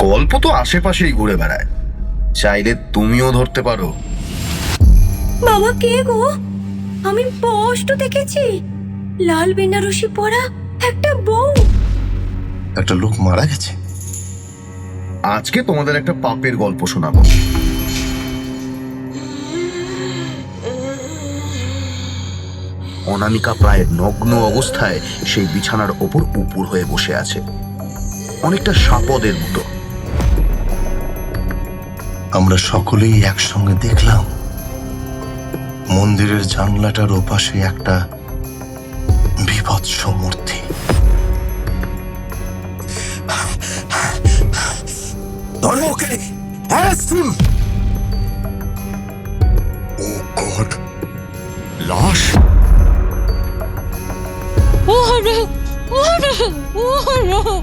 গল্প তো আশেপাশেই ঘুরে বেড়ায়, চাইলে তুমিও ধরতে পারো। বাবা, কে গো? আমি স্পষ্ট দেখেছি লাল বেনারসি পরা একটা বউ। একটা লোক মারা গেছে। আজকে তোমাদের একটা পাপের গল্প শোনাবো। অনামিকা প্রায় নগ্ন অবস্থায় সেই বিছানার ওপর উপুর হয়ে বসে আছে, অনেকটা সাপদের মতো। আমরা সকলেই একসঙ্গে দেখলাম মন্দিরের জানলাটার ওপাশে একটা বিভৎস মূর্তি। ধরো ওকে! ও গড! লাশ! ওরে ওরে ওরে